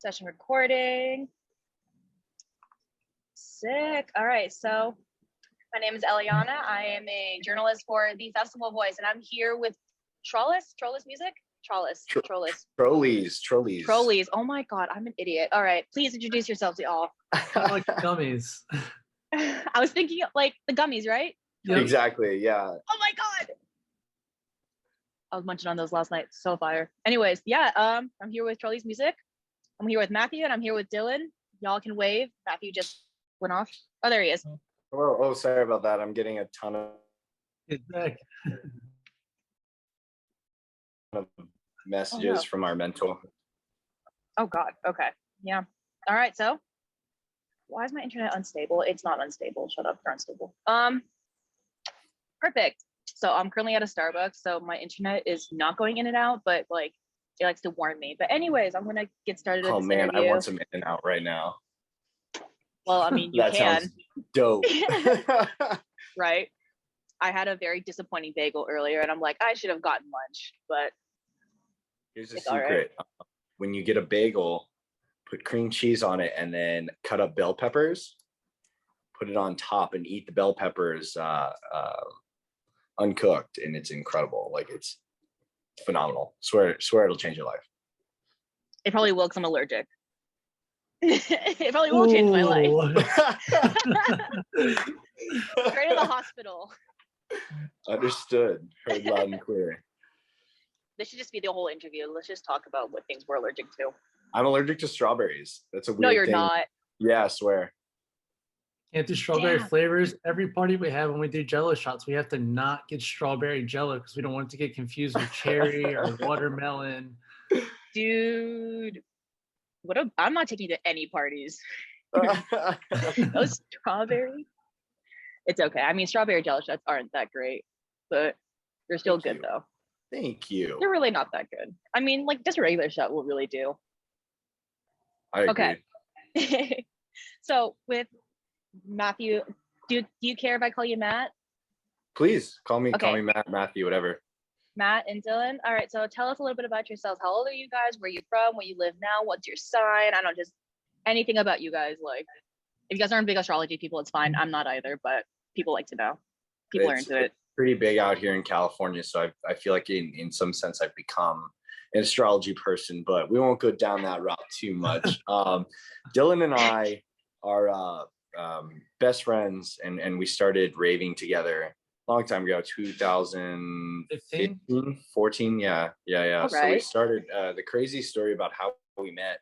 Session recording. Sick. All right. So my name is Eliana. I am a journalist for the Festival Voice, and I'm here with Trollis Music. Trollis. Trollis. Oh my God, I'm an idiot. All right. Please introduce yourselves, y'all. I like gummies. I was thinking like the gummies, right? Yep. Exactly. Yeah. Oh my God. I was munching on those last night. So fire. Anyways, yeah. I'm here with Trollis Music. I'm here with Matthew, and I'm here with Dillon. Y'all can wave. Matthew just went off. Oh, there he is. Oh, sorry about that. I'm getting a ton of messages from our mentor. Oh God. Okay. Yeah. All right. So why is my internet unstable? It's not unstable. Shut up. They're unstable. Perfect. So I'm currently at a Starbucks, so my internet is not going in and out, but like it likes to warn me. But anyways, I'm gonna get started. Oh man, interview. I want some in and out right now. Well, I mean, you that can. Sounds dope. Right. I had a very disappointing bagel earlier, and I'm like, I should have gotten lunch, but here's a secret. Right. When you get a bagel, put cream cheese on it, and then cut up bell peppers, put it on top, and eat the bell peppers uncooked, and it's incredible. Like it's phenomenal. Swear it'll change your life. It probably will because I'm allergic. It probably will change my life. Straight to the hospital. Understood. Heard loud and clear. This should just be the whole interview. Let's just talk about what things we're allergic to. I'm allergic to strawberries. That's a weird thing. No, you're not. Yeah, I swear. Can't do strawberry flavors. Every party we have when we do Jello shots, we have to not get strawberry Jello because we don't want it to get confused with cherry or watermelon. Dude, I'm not taking you to any parties. Those strawberry. It's okay. I mean, strawberry Jello shots aren't that great, but they're still good though. Thank you. They're really not that good. I mean, like just a regular shot will really do. I agree. Okay. So with Matthew, do you care if I call you Matt? Please call me Matt, Matthew, whatever. Matt and Dillon. All right, so tell us a little bit about yourselves. How old are you guys? Where are you from? Where you live now? What's your sign? I don't know, just anything about you guys. Like, if you guys aren't big astrology people, it's fine. I'm not either, but people like to know. People are into it. It's pretty big out here in California, so I feel like in some sense I've become an astrology person, but we won't go down that route too much. Dillon and I are best friends, and we started raving together a long time ago, 2015, 14. Yeah. Right. So we started, the crazy story about how we met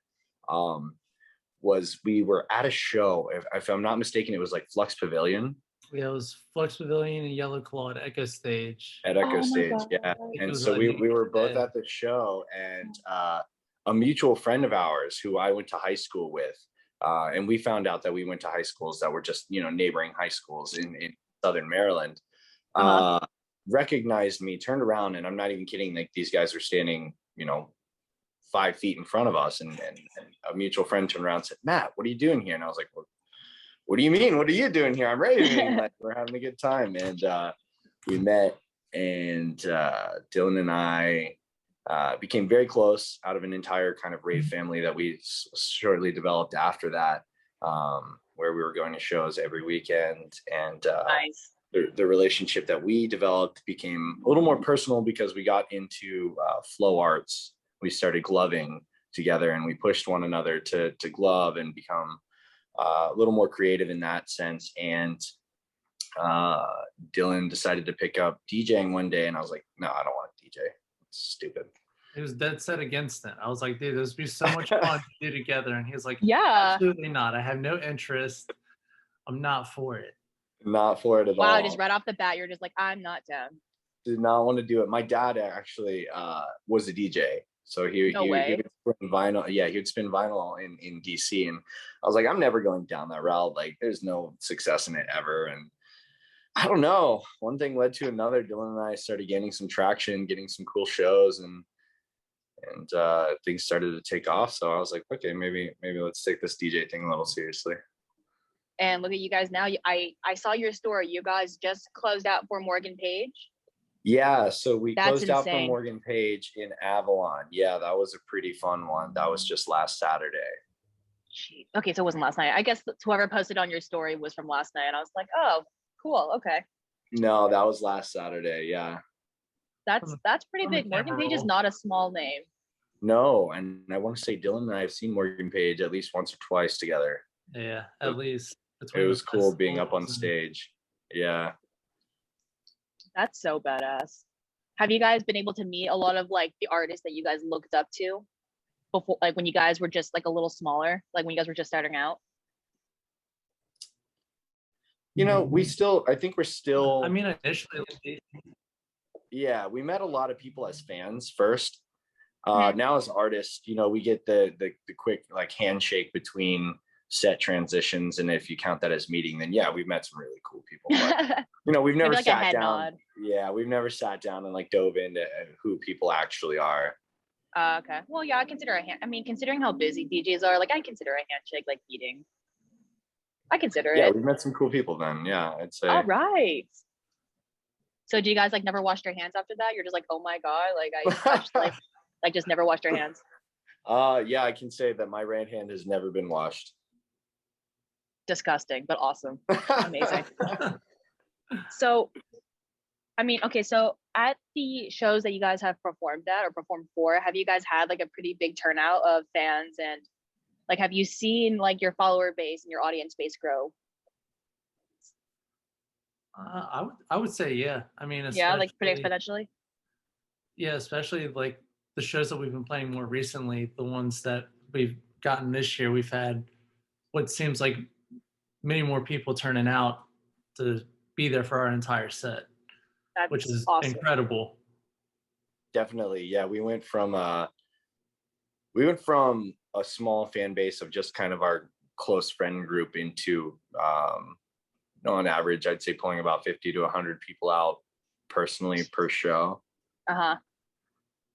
was we were at a show, if I'm not mistaken, it was like Flux Pavilion. Yeah, it was Flux Pavilion and Yellow Claw at Echo Stage. At Echo Stage, yeah. And so we were both at the show, and a mutual friend of ours who I went to high school with, and we found out that we went to high schools that were just, neighboring high schools in Southern Maryland, recognized me, turned around, and I'm not even kidding, like these guys are standing, 5 feet in front of us, and a mutual friend turned around and said, "Matt, what are you doing here?" And I was like, well, what do you mean? What are you doing here? I'm raving. Like, we're having a good time. And we met, and Dillon and I became very close out of an entire kind of rave family that we shortly developed after that, where we were going to shows every weekend. And nice. The relationship that we developed became a little more personal because we got into flow arts. We started gloving together, and we pushed one another to glove and become a little more creative in that sense. And Dillon decided to pick up DJing one day, and I was like, no, I don't want to DJ. It's stupid. He was dead set against it. I was like, dude, this would be so much fun to do together. And he was like, yeah, absolutely not. I have no interest. I'm not for it. Not for it at all. Wow, just right off the bat, you're just like, I'm not down. Did not want to do it. My dad actually was a DJ. So he would spin vinyl. Yeah, he would spin vinyl in DC. And I was like, I'm never going down that route. Like, there's no success in it ever. And I don't know. One thing led to another. Dillon and I started gaining some traction, getting some cool shows, and things started to take off. So I was like, okay, maybe let's take this DJ thing a little seriously. And look at you guys now. I saw your story. You guys just closed out for Morgan Page. Yeah, so we That's closed out for insane. Morgan Page in Avalon. Yeah, that was a pretty fun one. That was just last Saturday. Jeez. Okay, so it wasn't last night. I guess whoever posted on your story was from last night, and I was like, oh, cool. Okay, No, that was last Saturday. Yeah. that's pretty On the big. Morgan camera Page is roll. not a small name. No, and I want to say Dillon and I have seen Morgan Page at least once or twice together. Yeah, at least It between the was cool being up on festivals and stage. Yeah. That's so badass. Have you guys been able to meet a lot of like the artists that you guys looked up to before, like when you guys were just like a little smaller, like when you guys were just starting out? You know, I think we're still, I mean, initially, yeah, we met a lot of people as fans first. Mhm. Now as artists, you know, we get the quick like handshake between set transitions, and if you count that as meeting, then yeah, we've met some really cool people. But you know, we've never Maybe like a sat head down. nod. Yeah, we've never sat down and like dove into who people actually are. Okay. Well, yeah, I consider a hand. I mean, considering how busy DJs are, like I consider a handshake like meeting. I consider Yeah, it. we've met some cool people then. Yeah, I'd say. All right. So do you guys like never wash your hands after that? You're just like, oh my god, like I touched like just never washed your hands. Yeah, I can say that my right hand has never been washed. Disgusting, but awesome. Amazing. So, I mean, okay, so at the shows that you guys have performed at or performed for, have you guys had like a pretty big turnout of fans and like have you seen like your follower base and your audience base grow? I would say yeah. I mean, Yeah, like pretty especially exponentially. yeah, especially like the shows that we've been playing more recently, the ones that we've gotten this year, we've had what seems like many more people turning out to be there for our entire set, which That's is awesome. incredible. Definitely. Yeah, we went from a small fan base of just kind of our close friend group into on average, I'd say pulling about 50 to 100 people out personally per show. Uh-huh.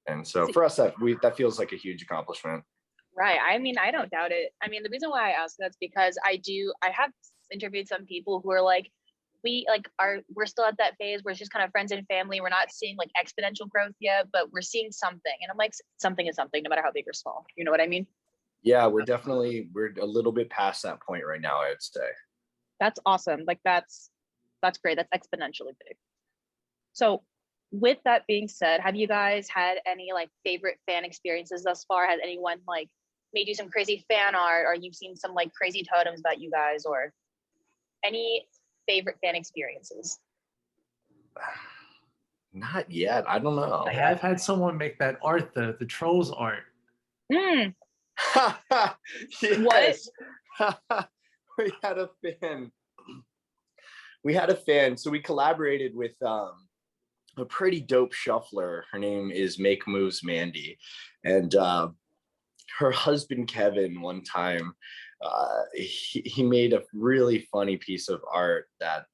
And so for us, that feels like a huge accomplishment. Right. I mean, I don't doubt it. I mean, the reason why I ask that's because I have interviewed some people who are like, we're still at that phase where it's just kind of friends and family. We're not seeing like exponential growth yet, but we're seeing something. And I'm like, something is something, no matter how big or small. You know what I mean? Yeah, we're a little bit past that point right now, I'd say. That's awesome. Like that's great. That's exponentially big. So with that being said, have you guys had any like favorite fan experiences thus far? Has anyone like made you some crazy fan art or you've seen some like crazy totems about you guys or any favorite fan experiences? Not yet. I don't know. I have had someone make that art, the Trolls art. Mm, Yes. We had a fan. So we collaborated with a pretty dope shuffler. Her name is Make Moves Mandy. And her husband Kevin one time he made a really funny piece of art that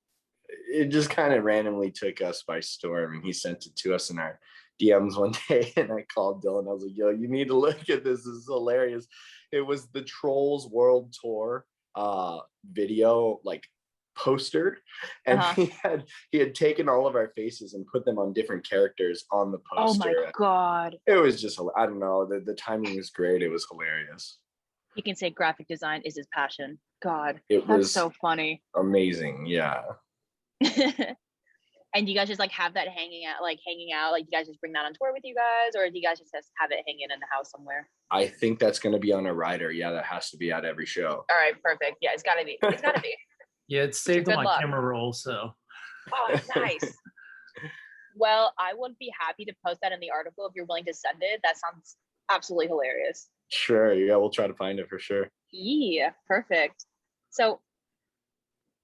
it just kind of randomly took us by storm, and he sent it to us in our DMs one day. And I called Dillon. I was like, yo, you need to look at this. This is hilarious. It was the Trolls World Tour video like poster, and he had taken all of our faces and put them on different characters on the oh my poster. god. It was just, I don't know, the timing was great. It was hilarious. You can say graphic design is his passion. God, It that's was so funny. amazing. Yeah. And you guys just like have that hanging out, like you guys just bring that on tour with you guys, or do you guys just have it hanging in the house somewhere? I think that's going to be on a rider. Yeah, that has to be at every show. All right, perfect. Yeah, it's gotta be. It's gotta be. Yeah, it's saved on Good my luck. camera roll, so. Oh, nice. Well, I would be happy to post that in the article if you're willing to send it. That sounds absolutely hilarious. Sure. Yeah, we'll try to find it for sure. Yeah, perfect. So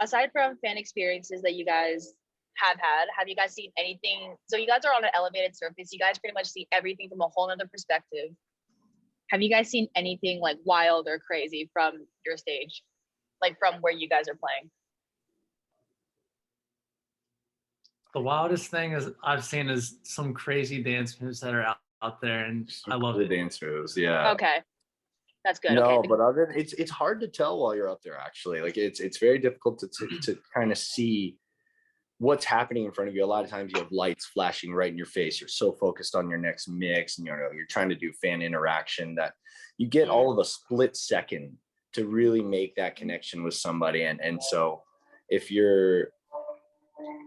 aside from fan experiences that you guys have you guys seen anything? So you guys are on an elevated surface. You guys pretty much see everything from a whole nother perspective. Have you guys seen anything like wild or crazy from your stage? Like from where you guys are playing? The wildest thing I've seen is some crazy dance moves that are out there, and I love the it. dance moves. Yeah. Okay, that's good. No, Okay. but other it's hard to tell while you're out there. Actually, like it's very difficult to kind of see what's happening in front of you. A lot of times you have lights flashing right in your face. You're so focused on your next mix, and you're trying to do fan interaction that you get all of a split second to really make that connection with somebody. And so if your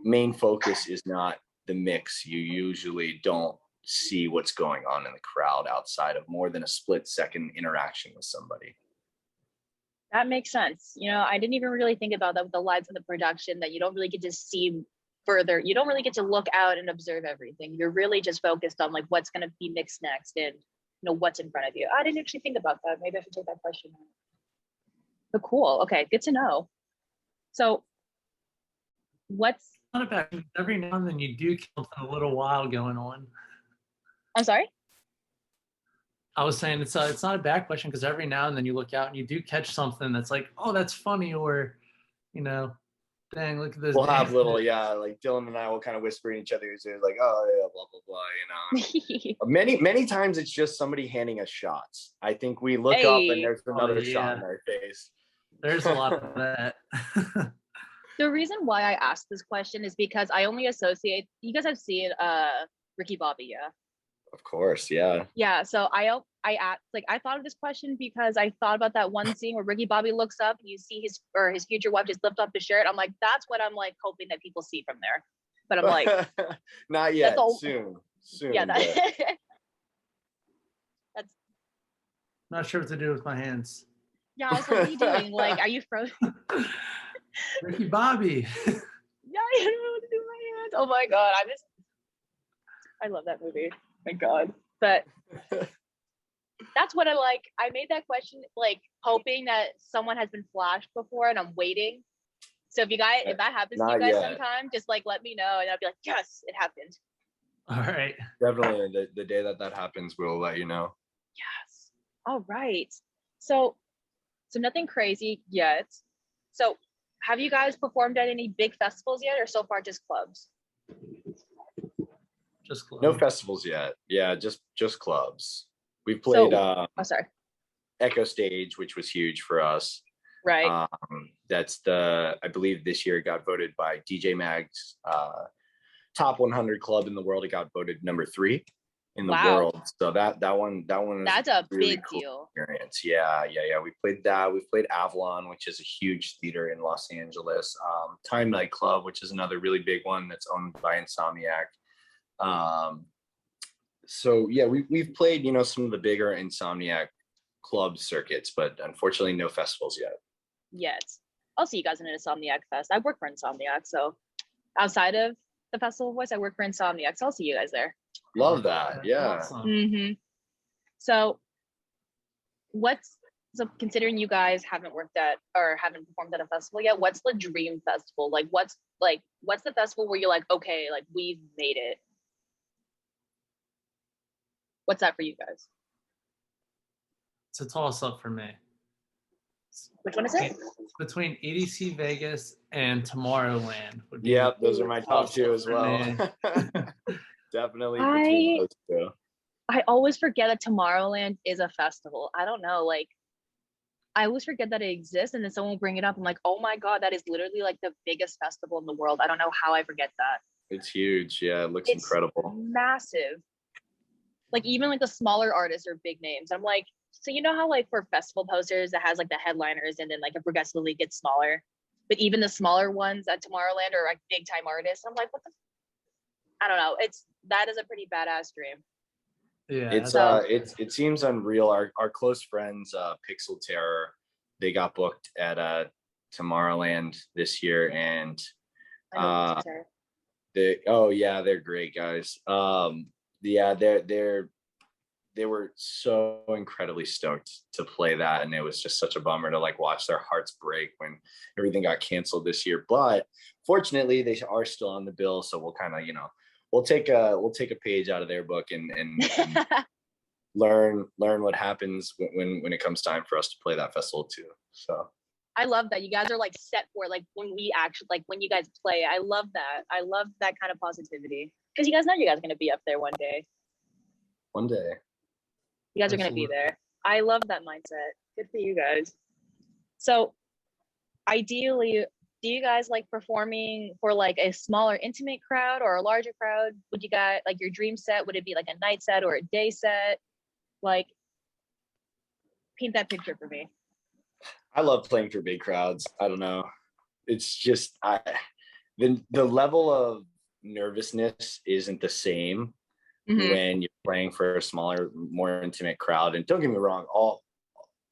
main focus is not the mix, you usually don't see what's going on in the crowd outside of more than a split second interaction with somebody. That makes sense. You know, I didn't even really think about that with the lights and the production, that you don't really get to see further. You don't really get to look out and observe everything. You're really just focused on like what's going to be mixed next and, you know, what's in front of you. I didn't actually think about that. Maybe I should take that question. But cool. Okay, good to know. So what's Not about every now and then you do kill a little while going on. I'm sorry? I was saying it's not a bad question, because every now and then you look out and you do catch something that's like, oh, that's funny, or, you know, dang, look at this. We'll have little, like Dillon and I will kind of whisper in each other's ears, like, oh yeah, blah blah blah, you know. Many times it's just somebody handing us shots. I think we look up and there's another shot in our face. There's a lot of that. The reason why I asked this question is because I only associate, you guys have seen Ricky Bobby, yeah? Of course, yeah. Yeah, so I thought of this question because I thought about that one scene where Ricky Bobby looks up and you see his future wife just lift up his shirt. I'm like, that's what I'm like hoping that people see from there. But I'm like, not yet. Soon. Yeah, that's Not sure what to do with my hands. yeah. I was like, what are you doing? Like, are you frozen? Ricky Bobby. Yeah, I don't know what to do with my hands. Oh my god, I love that movie. My god. But that's what I like. I made that question like hoping that someone has been flashed before, and I'm waiting. So if that happens to you guys sometime, just like let me know, and I'll be like, yes, it happened. All right. Definitely, the day that happens, we'll let you know. Yes. All right. So nothing crazy yet. So have you guys performed at any big festivals yet, or so far just clubs? Just clubs. No festivals yet. Yeah, just clubs. We played Echo Stage, which was huge for us. Right. That's I believe this year it got voted by DJ Mag's top 100 club in the world. It got voted number 3 in the world. So that one that's a really big cool deal. Experience. Yeah. We played that. We played Avalon, which is a huge theater in Los Angeles. Time Night Club, which is another really big one that's owned by Insomniac. So yeah, we've played, you know, some of the bigger Insomniac club circuits, but unfortunately no festivals yet. I'll see you guys in an Insomniac Fest. I work for Insomniac, so outside of the Festival of Voice, I work for Insomniac, so I'll see you guys there. Love that. Yeah. Awesome. So considering you guys haven't worked at or haven't performed at a festival yet, what's the dream festival? Like what's the festival where you're like, okay, like we've made it? What's that for you guys? It's a toss up for me. Which one is it? Between EDC Vegas and Tomorrowland. Yeah, those are my top 2 as well. Definitely between those 2. I always forget that Tomorrowland is a festival. I don't know, like I always forget that it exists, and then someone will bring it up. I'm like, oh my god, that is literally like the biggest festival in the world. I don't know how I forget that. It's huge. Yeah, it looks incredible. Massive. Like even like the smaller artists are big names. I'm like, so you know how like for festival posters it has like the headliners and then like it progressively gets smaller, but even the smaller ones at Tomorrowland are like big time artists. I'm like, I don't know. That is a pretty badass dream. Yeah, it seems unreal. Our close friends, Pixel Terror, they got booked at Tomorrowland this year, and they're great guys. Yeah, they were so incredibly stoked to play that, and it was just such a bummer to like watch their hearts break when everything got canceled this year. But fortunately, they are still on the bill, so we'll kind of, you know, we'll take a page out of their book and learn what happens when it comes time for us to play that festival too. So I love that you guys are like set for like when we actually like when you guys play. I love that. I love that kind of positivity because you guys know you guys are going to be up there one day. One day. You guys are going to be there. I love that mindset. Good for you guys. So ideally, do you guys like performing for like a smaller intimate crowd or a larger crowd? Would you guys like your dream set? Would it be like a night set or a day set? Like, paint that picture for me. I love playing for big crowds. I don't know. It's just the level of nervousness isn't the same when you're playing for a smaller, more intimate crowd. And don't get me wrong,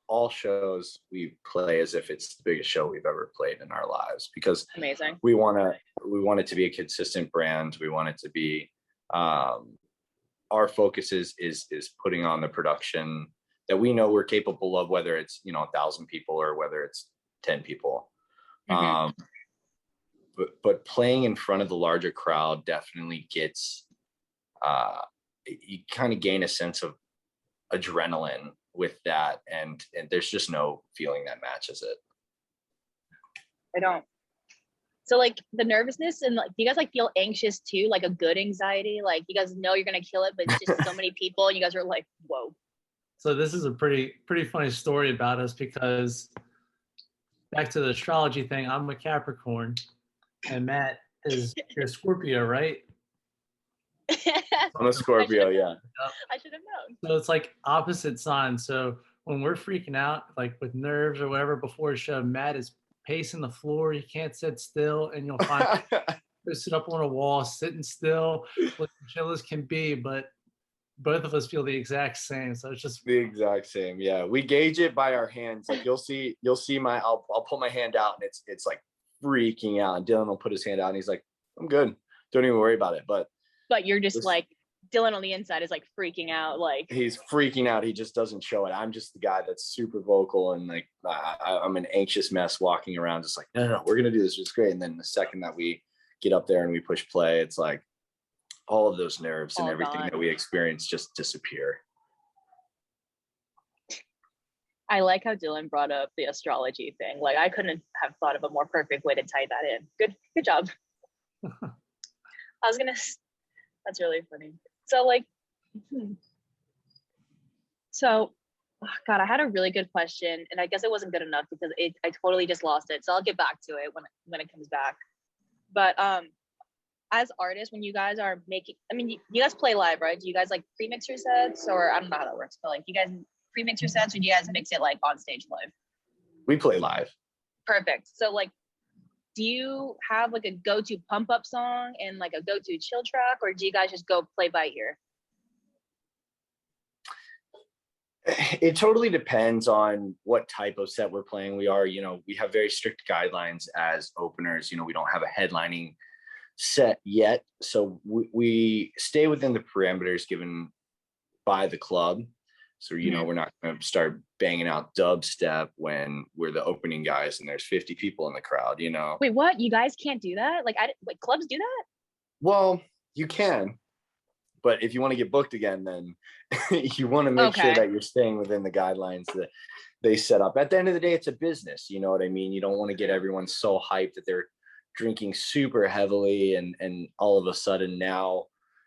all shows we play as if it's the biggest show we've ever played in our lives, because Amazing. we want it to be a consistent brand. We want it to be our focus is putting on the production that we know we're capable of, whether it's 1,000 people or whether it's 10 people. But playing in front of the larger crowd definitely gets you kind of gain a sense of adrenaline with that, and there's just no feeling that matches it. I don't. So like the nervousness, and like, do you guys like feel anxious too? Like a good anxiety? Like you guys know you're gonna kill it, but it's just so many people, and you guys are like, whoa. So this is a pretty funny story about us, because back to the astrology thing, I'm a Capricorn and Matt is your Scorpio, right? I'm a Scorpio, yeah. I should have known. So it's like opposite signs. So when we're freaking out, like with nerves or whatever before a show, Matt is pacing the floor. He can't sit still, and you'll find him sit up on a wall, sitting still, like chill as can be. But both of us feel the exact same. So it's just the exact same. Yeah, we gauge it by our hands. Like you'll see my I'll put my hand out, and it's like freaking out. And Dillon will put his hand out, and he's like, "I'm good. Don't even worry about it." But you're just like, Dillon on the inside is like freaking out. Like he's freaking out. He just doesn't show it. I'm just the guy that's super vocal, and like I'm an anxious mess walking around, just like, no, we're gonna do this. It's great. And then the second that we get up there and we push play, it's like all of those nerves and everything that we experience just disappear. I like how Dillon brought up the astrology thing. Like I couldn't have thought of a more perfect way to tie that in. Good job. That's really funny. So like, God, I had a really good question, and I guess it wasn't good enough because I totally just lost it. So I'll get back to it when it comes back. But as artists, when you guys are making, I mean, you guys play live, right? Do you guys like pre-mix your sets, or I don't know how that works, but like, you guys pre-mix your sets, or do you guys mix it like on stage live? We play live. Perfect. So like, do you have like a go-to pump up song and like a go-to chill track, or do you guys just go play by ear? It totally depends on what type of set we're playing. We have very strict guidelines as openers. We don't have a headlining set yet, so we stay within the parameters given by the club. So we're not going to start banging out dubstep when we're the opening guys and there's 50 people in the crowd. Wait, what? You guys can't do that? Like clubs do that? Well, you can, but if you want to get booked again, then you want to make sure that you're staying within the guidelines that they set up. At the end of the day, it's a business. You know what I mean? You don't want to get everyone so hyped that they're drinking super heavily, and all of a sudden now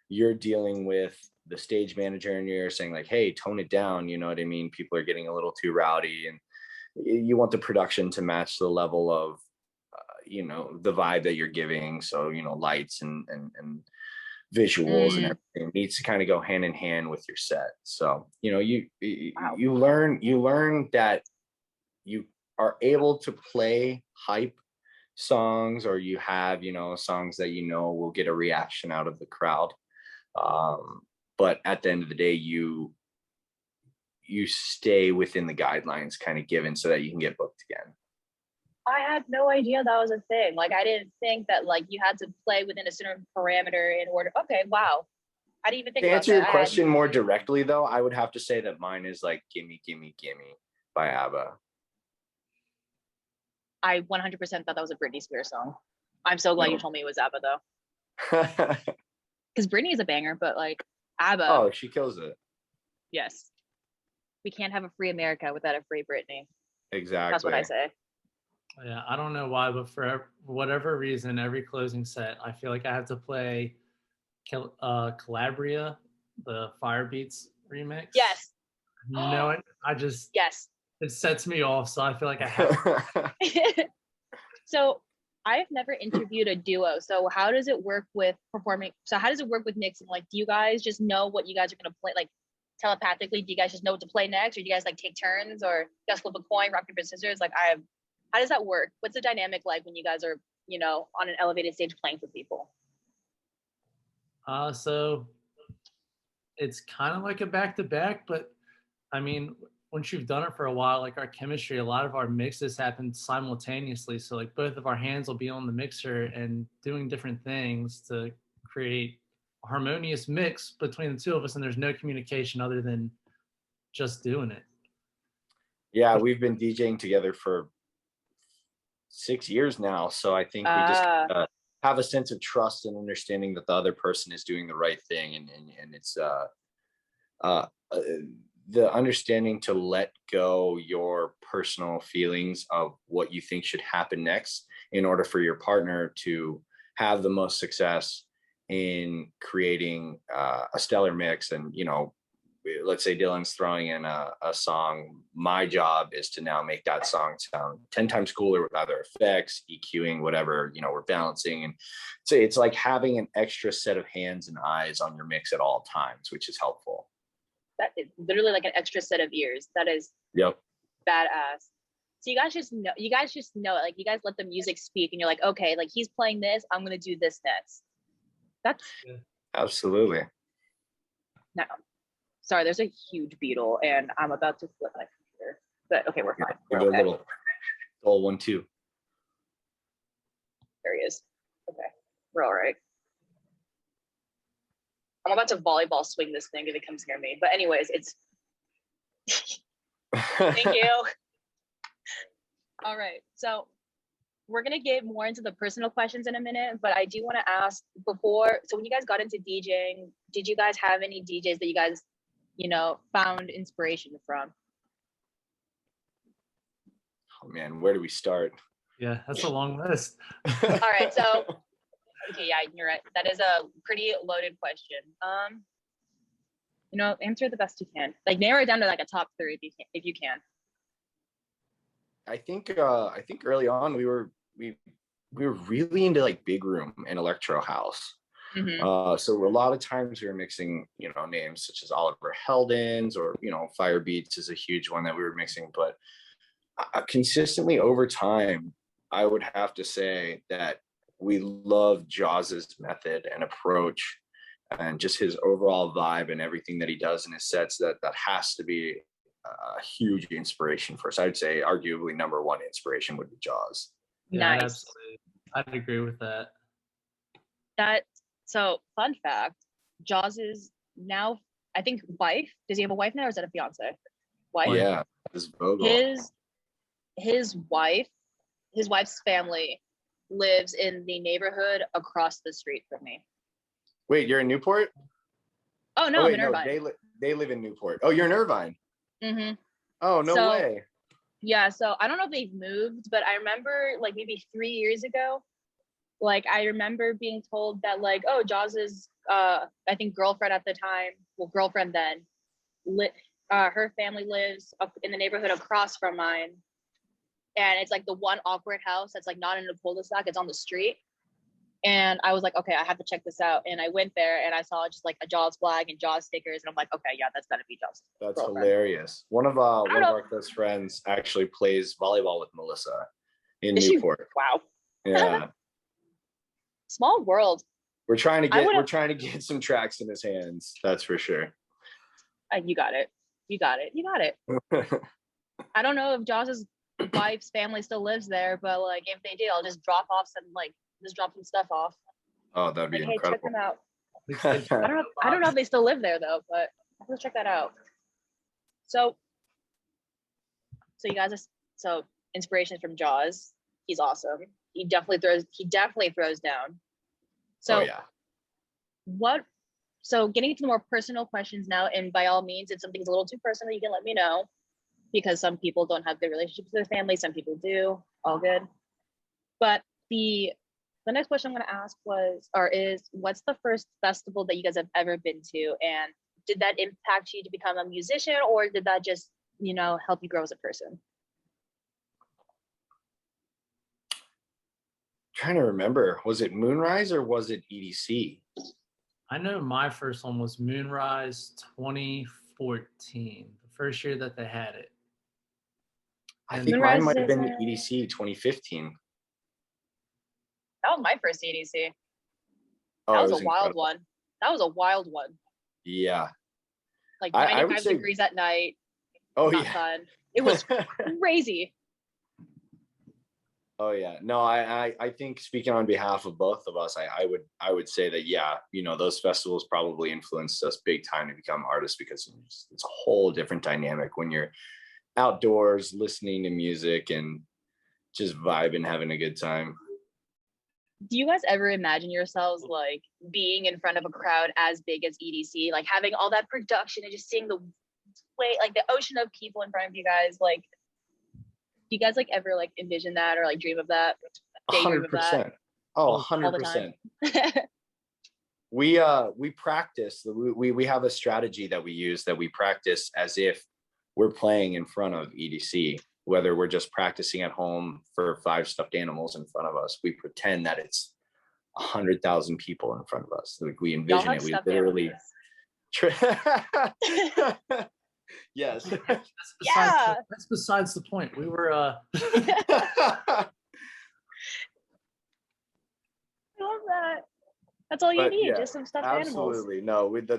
you're dealing with the stage manager and you're saying like, hey, tone it down. You know what I mean? People are getting a little too rowdy, and you want the production to match the level of the vibe that you're giving. So lights and visuals and everything needs to kind of go hand in hand with your set. So you learn that you are able to play hype songs, or you have songs that will get a reaction out of the crowd, but at the end of the day you stay within the guidelines kind of given so that you can get booked again. I had no idea that was a thing. Like I didn't think that like you had to play within a certain parameter in order. Okay, wow. I didn't even think to about answer that. your question more directly though, I would have to say that mine is like Gimme Gimme Gimme by ABBA. I 100% thought that was a Britney Spears song. I'm so glad you told me it was ABBA though. Because Britney is a banger, but like ABBA. Oh, she kills it. Yes. We can't have a free America without a free Britney. Exactly. That's what I say. Yeah, I don't know why, but for whatever reason, every closing set, I feel like I have to play Calabria, the Firebeats remix. Yes. No, I just, yes, it sets me off, so I feel like I have to. So I've never interviewed a duo. So how does it work with performing? So how does it work with mixing? Like, do you guys just know what you guys are gonna play? Like telepathically, do you guys just know what to play next, or do you guys like take turns, or you guys flip a coin, rock paper scissors? Like, how does that work? What's the dynamic like when you guys are, on an elevated stage playing for people? So it's kind of like a back to back, but I mean, once you've done it for a while, like our chemistry, a lot of our mixes happen simultaneously. So like both of our hands will be on the mixer and doing different things to create a harmonious mix between the two of us. And there's no communication other than just doing it. Yeah, we've been DJing together for 6 years now. So I think we just have a sense of trust and understanding that the other person is doing the right thing. And it's the understanding to let go your personal feelings of what you think should happen next in order for your partner to have the most success in creating a stellar mix. And, let's say Dillon's throwing in a song. My job is to now make that song sound 10 times cooler with either effects, EQing, whatever, we're balancing. And so it's like having an extra set of hands and eyes on your mix at all times, which is helpful. That is literally like an extra set of ears. That is badass. So you guys just know, like you guys let the music speak and you're like, okay, like he's playing this, I'm going to do this next. That's absolutely. No, sorry, there's a huge beetle and I'm about to flip my computer, but okay, we're fine. We're okay. Little 1-2. There he is. Okay, we're all right. I'm about to volleyball swing this thing if it comes near me. But anyways, it's thank you. All right. So we're gonna get more into the personal questions in a minute, but I do want to ask before, so when you guys got into DJing, did you guys have any DJs that you guys, found inspiration from? Oh man, where do we start? Yeah, that's a long list. All right, so okay, yeah, you're right. That is a pretty loaded question. Answer the best you can. Like narrow it down to like a top 3 if you can. I think early on we were really into like big room and electro house. Mm-hmm. So a lot of times we were mixing, names such as Oliver Heldens or Fire Beats is a huge one that we were mixing. But consistently over time, I would have to say that we love Jaws's method and approach and just his overall vibe and everything that he does in his sets. That has to be a huge inspiration for us. I'd say arguably number 1 inspiration would be Jaws. Yeah, nice. Absolutely. I'd agree with that. So fun fact, Jaws is now, I think, wife. Does he have a wife now or is that a fiance? Wife? Yeah, his Vogel. His wife's family lives in the neighborhood across the street from me. Wait, you're in Newport? Oh no, I'm in Irvine. They live in Newport. Oh, you're in Irvine? Mm-hmm. Oh, no way. Yeah, so I don't know if they've moved, but I remember like maybe 3 years ago, like I remember being told that like, oh, Jaws's I think girlfriend at the time, well, girlfriend then, her family lives up in the neighborhood across from mine. And it's like the one awkward house that's like not in a cul-de-sac, it's on the street. And I was like, okay, I have to check this out. And I went there and I saw just like a Jaws flag and Jaws stickers. And I'm like, okay, yeah, that's gotta be Jaws. That's girlfriend. Hilarious. One of our close friends actually plays volleyball with Melissa in Newport. Wow. Yeah. Small world. We're trying to get some tracks in his hands. That's for sure. You got it. I don't know if Jaws's wife's family still lives there, but like if they do, I'll just drop some stuff off. Oh, that'd be incredible. Check them out. I don't know if they still live there though, but let's check that out. So you guys inspiration from Jaws. He's awesome. He definitely throws down. So So getting into the more personal questions now, and by all means, if something's a little too personal, you can let me know, because some people don't have good relationships with their family, some people do, all good. But the next question I'm going to ask is what's the first festival that you guys have ever been to, and did that impact you to become a musician, or did that just, help you grow as a person? trying to remember, was it Moonrise or was it EDC? I know my first one was Moonrise 2014, the first year that they had it. I think Moonrise mine might have is, been EDC 2015. that was my first EDC. Oh, That it was a was wild incredible. one. That was a wild one. Yeah. Like I would 95 say, degrees at night. oh Not yeah. fun. It was crazy. Oh yeah. No, I think speaking on behalf of both of us, I would say that, yeah, you know, those festivals probably influenced us big time to become artists, because it's a whole different dynamic when you're outdoors listening to music and just vibing, having a good time. Do you guys ever imagine yourselves like being in front of a crowd as big as EDC, like having all that production and just seeing the way, like the ocean of people in front of you guys? Like, do you guys like ever like envision that or like dream of that? Daydream of that 100%. Oh, all the time? 100%. We practice. We have a strategy that we use, that we practice as if we're playing in front of EDC, whether we're just practicing at home for 5 stuffed animals in front of us. We pretend that it's 100,000 people in front of us. Like, we Y'all envision have it. We stuffed literally. animals. Yes. That's besides the point. We were I love that. That's all you But need, yeah, just some stuffed animals. absolutely. No, with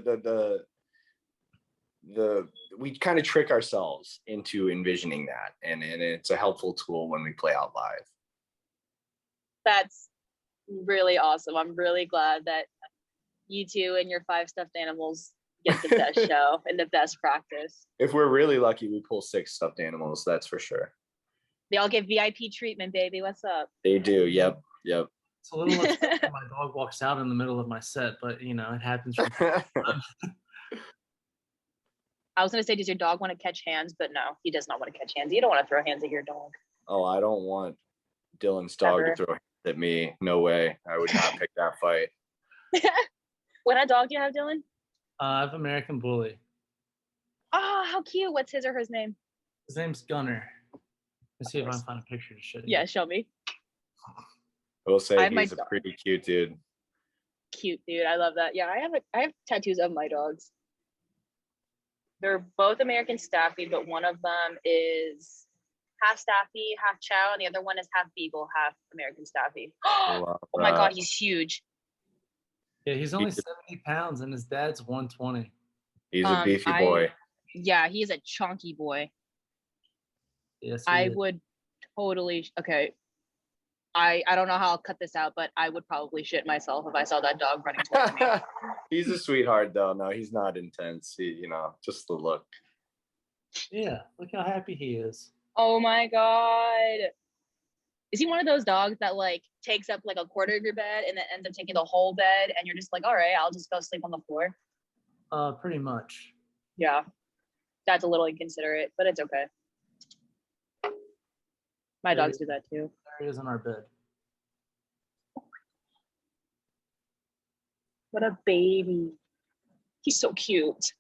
we kind of trick ourselves into envisioning that, and it's a helpful tool when we play out live. That's really awesome. I'm really glad that you two and your 5 stuffed animals get the best show and the best practice. If we're really lucky, we pull 6 stuffed animals, that's for sure. They all get VIP treatment, baby. What's up? They do. Yep. it's a little much when my dog walks out in the middle of my set, but you know, it happens from time to time. I was gonna say, does your dog want to catch hands? But no, he does not want to catch hands. You don't want to throw hands at your dog. Oh, I don't want Dillon's dog Ever. to throw hands at me. No way. I would not pick that fight. What kind of dog do you have, Dillon? I have American Bully. Oh, how cute. What's his or her name? His name's Gunner. Let's see if I can find a picture to show you. Yeah, show me. I will say I have my he's a dog. pretty cute dude. Cute, dude. I love that. Yeah, I have tattoos of my dogs. They're both American Staffy, but one of them is half Staffy, half Chow, and the other one is half Beagle, half American Staffy. Oh my God, he's huge. Yeah, he's only 70 pounds and his dad's 120. He's a beefy boy. Yeah, he's a chunky boy. Yes, I would totally, okay. I don't know how I'll cut this out, but I would probably shit myself if I saw that dog running towards me. He's a sweetheart, though. No, he's not intense. He, you know, just the look. Yeah, look how happy he is. Oh my God. Is he one of those dogs that like takes up like a quarter of your bed and then ends up taking the whole bed and you're just like, all right, I'll just go sleep on the floor? Pretty much. Yeah. That's a little inconsiderate, but it's okay. My dogs do that too. There he is in our bed. What a baby. He's so cute.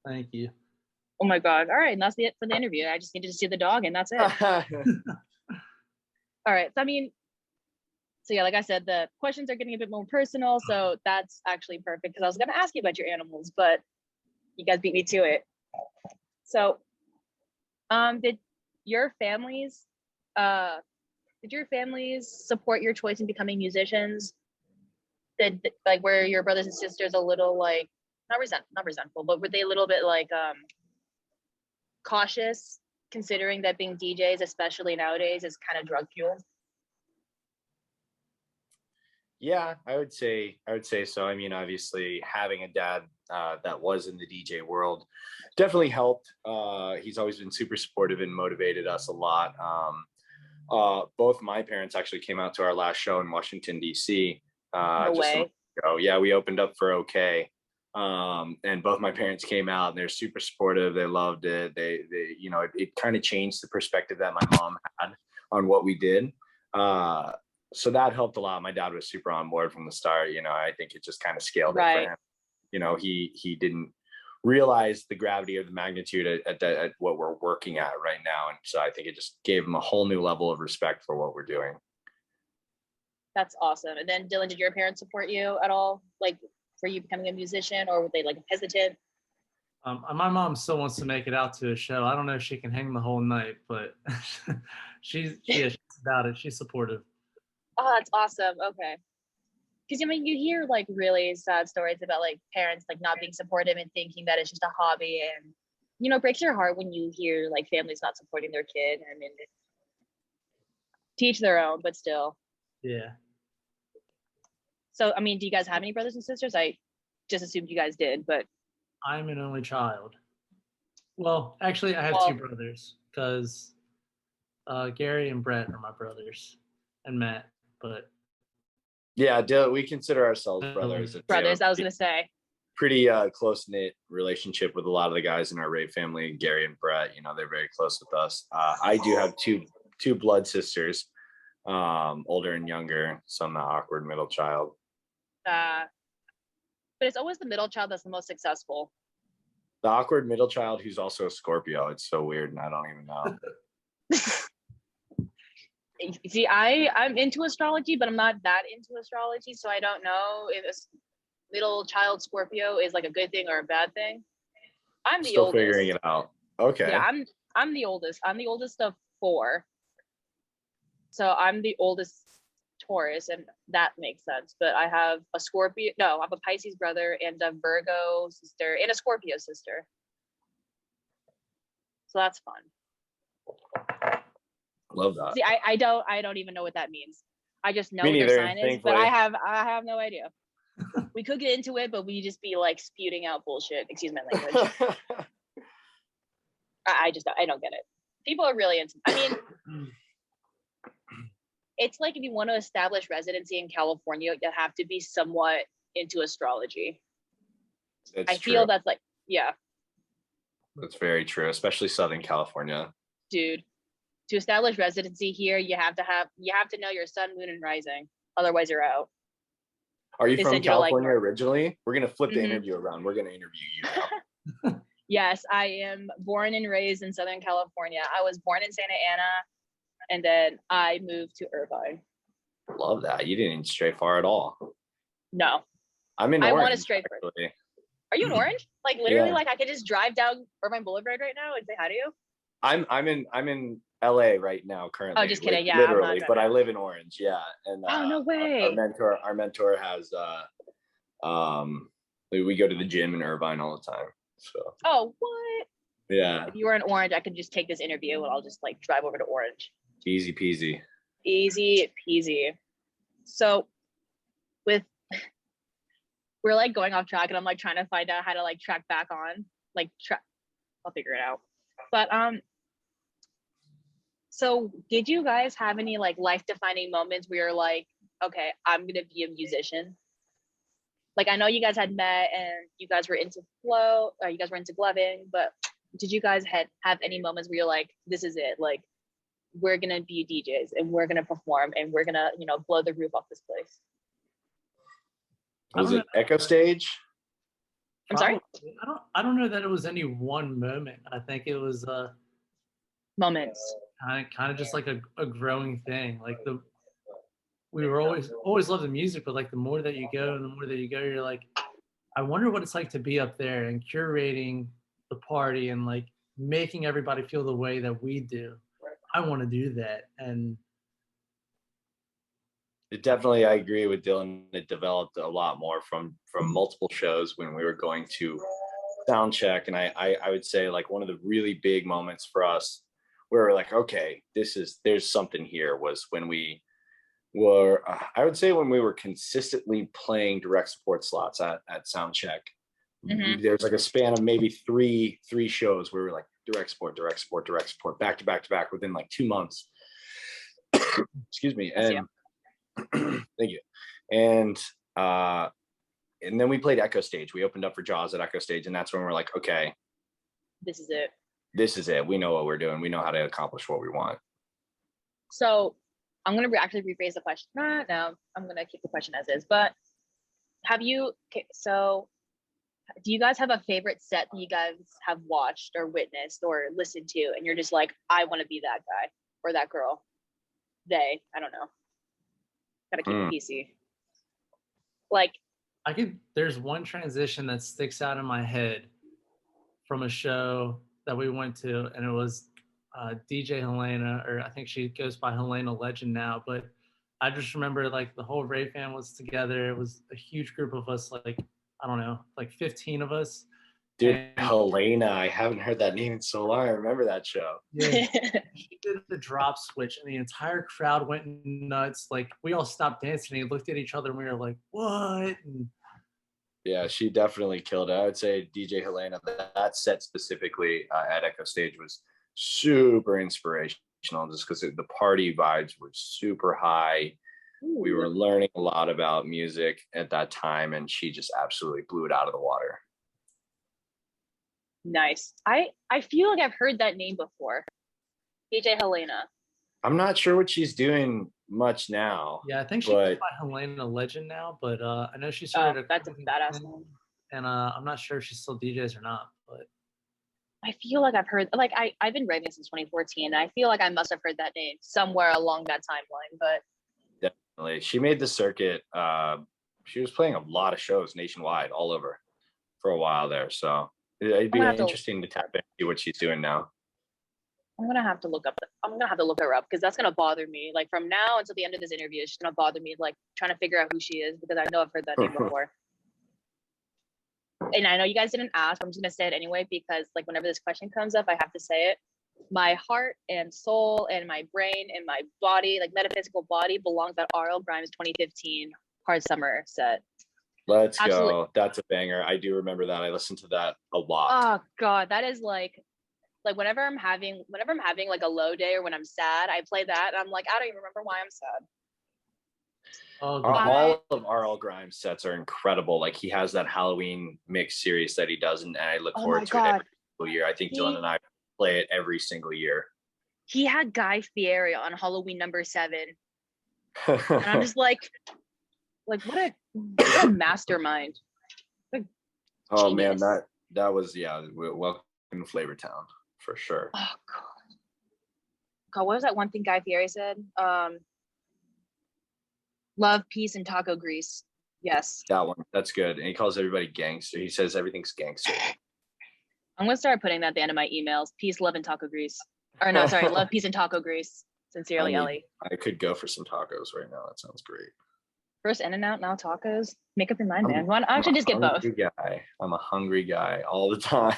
Thank you. Oh my God. All right. And that's it for the interview. I just needed to see the dog and that's it. All right. So, I mean, so yeah, like I said, the questions are getting a bit more personal. So that's actually perfect because I was going to ask you about your animals, but you guys beat me to it. So, did your families support your choice in becoming musicians? Did like were your brothers and sisters a little like not resentful, but were they a little bit like cautious, considering that being DJs, especially nowadays, is kind of drug fueled? Yeah, I would say so. I mean, obviously, having a dad that was in the DJ world definitely helped. He's always been super supportive and motivated us a lot. Both my parents actually came out to our last show in Washington, D.C. No just way. a month ago. Yeah, we opened up for OK. And both my parents came out and they're super supportive. They loved it. They you know, it kind of changed the perspective that my mom had on what we did. So that helped a lot. My dad was super on board from the start. You know, I think it just kind of scaled it for him. You know, he didn't realize the gravity of the magnitude at what we're working at right now. And so I think it just gave him a whole new level of respect for what we're doing. That's awesome. And then Dylan, did your parents support you at all, like for you becoming a musician, or were they like hesitant? My mom still wants to make it out to a show. I don't know if she can hang the whole night, but she's about it. She's supportive. Oh, that's awesome. Okay. Because I mean, you hear like really sad stories about like parents like not being supportive and thinking that it's just a hobby, and it breaks your heart when you hear like families not supporting their kid. I mean, teach their own, but still. Yeah. So, I mean, do you guys have any brothers and sisters? I just assumed you guys did, but I'm an only child. Well, actually, I have two brothers because Gary and Brett are my brothers, and Matt. But yeah, we consider ourselves brothers. Brothers, I was gonna say. Pretty close knit relationship with a lot of the guys in our Ray family. Gary and Brett, they're very close with us. I do have two blood sisters, older and younger. So I'm the awkward middle child. But it's always the middle child that's the most successful. The awkward middle child who's also a Scorpio. It's so weird, and I don't even know. See, I'm into astrology, but I'm not that into astrology, so I don't know if a middle child Scorpio is like a good thing or a bad thing. I'm the Still oldest. Figuring it out. Okay. Yeah, I'm the oldest. I'm the oldest of 4. So I'm the oldest Taurus, and that makes sense. But I have a Scorpio. No, I have a Pisces brother and a Virgo sister and a Scorpio sister. So that's fun. Love that. See, I don't even know what that means. I just know what neither, their sign is, thankfully. but I have no idea. We could get into it, but we just be like spewing out bullshit. Excuse my language. I don't get it. People are really into. I mean, it's like if you want to establish residency in California, you have to be somewhat into astrology. I feel that's like, yeah. That's very true, especially Southern California. Dude, to establish residency here, you have to know your sun, moon, and rising. Otherwise, you're out. Are you from California originally? We're gonna flip the interview around. We're gonna interview you now. Yes, I am born and raised in Southern California. I was born in Santa Ana, and then I moved to Irvine. Love that. You didn't stray far at all. No. I'm in Orange. I want to stray far. Are you in Orange? Like literally, like I could just drive down Irvine Boulevard right now and say hi to you. I'm in LA right now currently. Oh, just kidding. Yeah, literally, but I live in Orange. Yeah, and oh no way. Our mentor has we go to the gym in Irvine all the time. So. Oh, what? Yeah. If you were in Orange, I could just take this interview and I'll just like drive over to Orange. Easy peasy. Easy peasy. So we're like going off track and I'm like trying to find out how to like track back on. I'll figure it out. But so did you guys have any like life defining moments where you're like, okay, I'm gonna be a musician? Like I know you guys had met and you guys were into you guys were into gloving, but did you guys have any moments where you're like, this is it, like we're gonna be DJs and we're gonna perform and we're gonna, blow the roof off this place? Was it Echo Stage? I'm sorry? I don't know that it was any one moment. I think it was moments. Kind of just like a growing thing. Like we were always loved the music, but like the more that you go and the more that you go, you're like, I wonder what it's like to be up there and curating the party and like making everybody feel the way that we do. I want to do that. And it definitely, I agree with Dillon. It developed a lot more from multiple shows when we were going to sound check. And I would say like one of the really big moments for us where we're like, okay, there's something here, was when we were, I would say when we were consistently playing direct support slots at sound check. Mm-hmm. There's like a span of maybe three shows where we were like direct support, back to back within like 2 months. Excuse me. And thank you. And then we played Echo Stage. We opened up for Jaws at Echo Stage, and that's when we're like, okay, this is it. This is it. We know what we're doing. We know how to accomplish what we want. So I'm going to actually rephrase the question. No, I'm going to keep the question as is. But do you guys have a favorite set that you guys have watched or witnessed or listened to, and you're just like, I want to be that guy or that girl? I don't know. Gotta keep it PC. Like, there's one transition that sticks out in my head from a show that we went to, and it was DJ Helena, or I think she goes by Helena Legend now, but I just remember like the whole Ray fan was together. It was a huge group of us, like, I don't know, like 15 of us. Dude, and Helena, I haven't heard that name in so long. I remember that show. Yeah, she did the drop switch, and the entire crowd went nuts. Like, we all stopped dancing and looked at each other, and we were like, "What?" And yeah, she definitely killed it. I would say DJ Helena, that set specifically at Echo Stage was super inspirational, just because the party vibes were super high. We were learning a lot about music at that time, and she just absolutely blew it out of the water. Nice. I feel like I've heard that name before. DJ Helena. I'm not sure what she's doing much now. Yeah, I think she's by Helena Legend now, but I know she started. That's a badass name. And I'm not sure if she still DJs or not, but I feel like I've heard, like, I've been raving since 2014. And I feel like I must have heard that name somewhere along that timeline, but definitely. She made the circuit. She was playing a lot of shows nationwide, all over for a while there. So it'd be interesting to tap into see what she's doing now. I'm gonna have to look her up because that's gonna bother me. Like, from now until the end of this interview, it's just gonna bother me, like, trying to figure out who she is, because I know I've heard that name before. And I know you guys didn't ask, but I'm just gonna say it anyway, because like whenever this question comes up, I have to say it. My heart and soul and my brain and my body, like metaphysical body, belongs at R.L. Grimes' 2015 Hard Summer set. Let's go. That's a banger. I do remember that. I listened to that a lot. Oh God, that is like whenever I'm having like a low day or when I'm sad, I play that and I'm like, I don't even remember why I'm sad. All of R.L. Grimes sets are incredible. Like, he has that Halloween mix series that he does, and I look forward to it every single year. I think Dillon and I play it every single year. He had Guy Fieri on Halloween #7. And I'm just like what a mastermind. Oh genius. Man, that was welcome to Flavor Town for sure. Oh God, what was that one thing Guy Fieri said? Love, peace, and taco grease. Yes. That one. That's good. And he calls everybody gangster. He says everything's gangster. I'm going to start putting that at the end of my emails. Peace, love, and taco grease. Or no, sorry. Love, peace, and taco grease. Sincerely, Ellie. I could go for some tacos right now. That sounds great. First In-N-Out, now tacos. Make up your mind, man. Why don't I just get both? I'm a hungry guy all the time.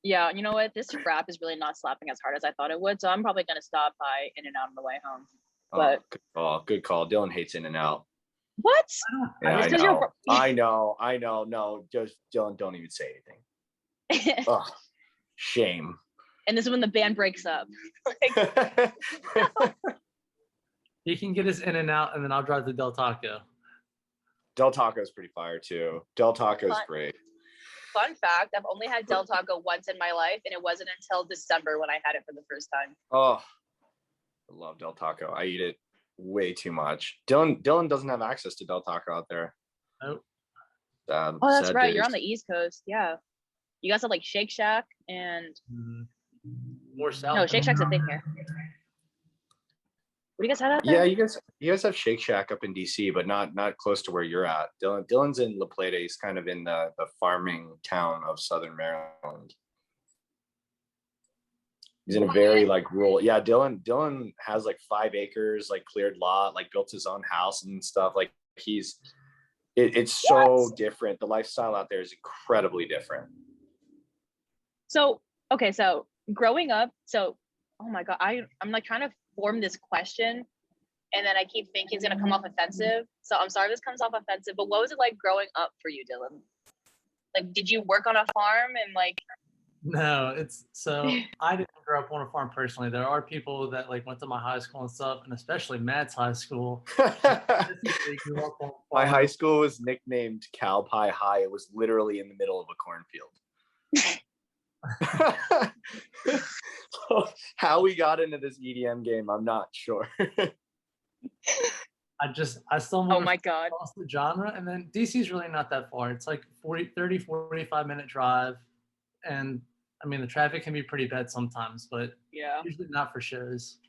Yeah, you know what? This rap is really not slapping as hard as I thought it would. So I'm probably going to stop by In-N-Out on the way home. But good call. Dillon hates In-N-Out. What? Yeah, I know. No, just Dillon, don't even say anything. Oh, shame. And this is when the band breaks up. He can get his In-N-Out, and then I'll drive to Del Taco. Del Taco is pretty fire too. Del Taco is great. Fun fact: I've only had Del Taco once in my life, and it wasn't until December when I had it for the first time. Oh, I love Del Taco. I eat it way too much. Dillon doesn't have access to Del Taco out there. Nope. Oh, that's right. Days. You're on the East Coast. Yeah. You guys have like Shake Shack and more south. No, Shake Shack's a thing here. What do you guys have out there? Yeah, you guys have Shake Shack up in DC, but not close to where you're at. Dillon's in La Plata. He's kind of in the farming town of Southern Maryland. He's in a very like rural. Yeah, Dillon has like 5 acres, like cleared lot, like built his own house and stuff. Like it's so different. The lifestyle out there is incredibly different. So growing up, oh my God, I'm like trying to form this question, and then I keep thinking it's gonna come off offensive. So I'm sorry if this comes off offensive, but what was it like growing up for you, Dillon? Like, did you work on a farm and like? No, I didn't grow up on a farm personally. There are people that like went to my high school and stuff, and especially Matt's high school. My high school was nicknamed Cow Pie High. It was literally in the middle of a cornfield. So how we got into this EDM game, I'm not sure. I still moved across the genre, and then DC's really not that far. It's like 45 minute drive, and I mean the traffic can be pretty bad sometimes, but usually not for shows.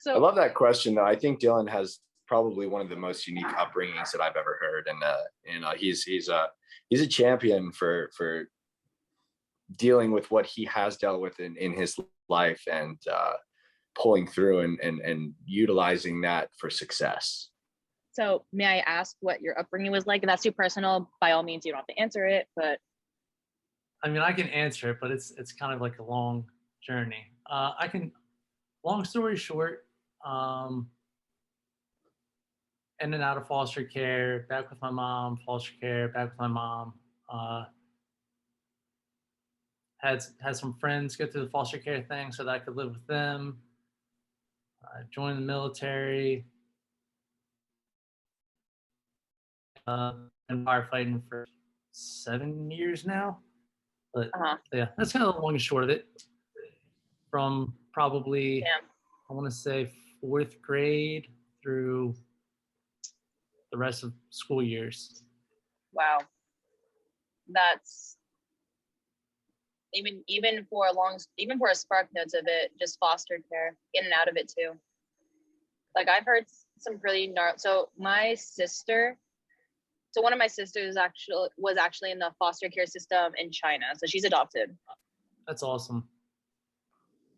So I love that question, though. I think Dillon has probably one of the most unique upbringings that I've ever heard, and he's a champion for dealing with what he has dealt with in his life, and pulling through and utilizing that for success. So may I ask what your upbringing was like? And that's too personal. By all means, you don't have to answer it, but I mean, I can answer it, but it's kind of like a long journey. Long story short, in and out of foster care, back with my mom, foster care, back with my mom. Had some friends go through the foster care thing so that I could live with them. Joined the military. Been firefighting for 7 years now. But yeah, that's kind of the long and short of it. From probably, I want to say 4th grade through the rest of school years. Wow. That's even for a spark notes of it, just foster care, in and out of it too. Like I've heard some pretty gnarly. So one of my sisters was actually in the foster care system in China. So she's adopted. That's awesome.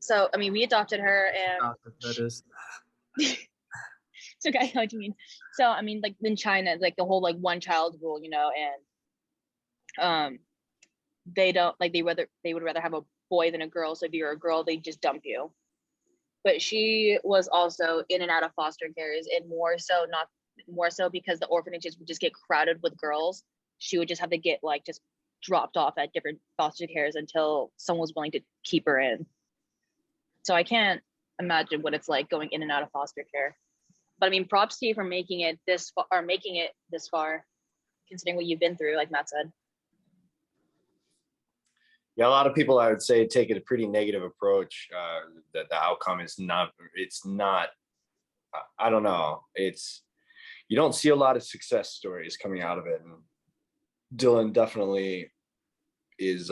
So, I mean, we adopted her, and that is. It's okay, I know what you mean. So, I mean, like in China, like the whole like one child rule, and they would rather have a boy than a girl. So if you're a girl, they just dump you. But she was also in and out of foster cares, and more so because the orphanages would just get crowded with girls. She would just have to get like just dropped off at different foster cares until someone was willing to keep her in. So I can't imagine what it's like going in and out of foster care. But I mean, props to you for making it this far, considering what you've been through, like Matt said. Yeah, a lot of people, I would say, take a pretty negative approach. That the outcome is not. It's not. I don't know. You don't see a lot of success stories coming out of it, and Dillon definitely is.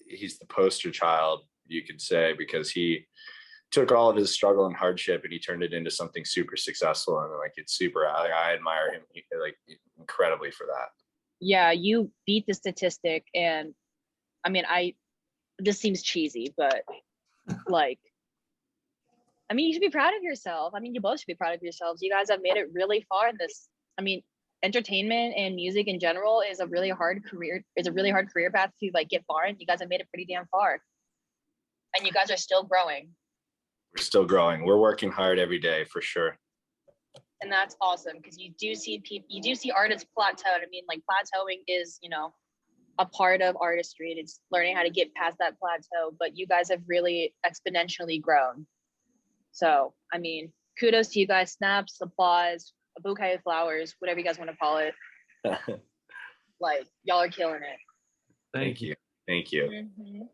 He's the poster child, you could say, because he took all of his struggle and hardship and he turned it into something super successul, and like it's super. I admire him like incredibly for that. Yeah, you beat the statistic, and I mean, this seems cheesy, but like, I mean, you should be proud of yourself. I mean, you both should be proud of yourselves. You guys have made it really far in this. I mean, entertainment and music in general is a really hard career path to like get far in. You guys have made it pretty damn far. And you guys are still growing. We're still growing. We're working hard every day for sure. And that's awesome, because you do see artists plateau. I mean, like plateauing is, a part of artistry, and it's learning how to get past that plateau, but you guys have really exponentially grown. So, I mean, kudos to you guys. Snaps, applause, a bouquet of flowers, whatever you guys want to call it. Like, y'all are killing it. Thank you. Mm-hmm.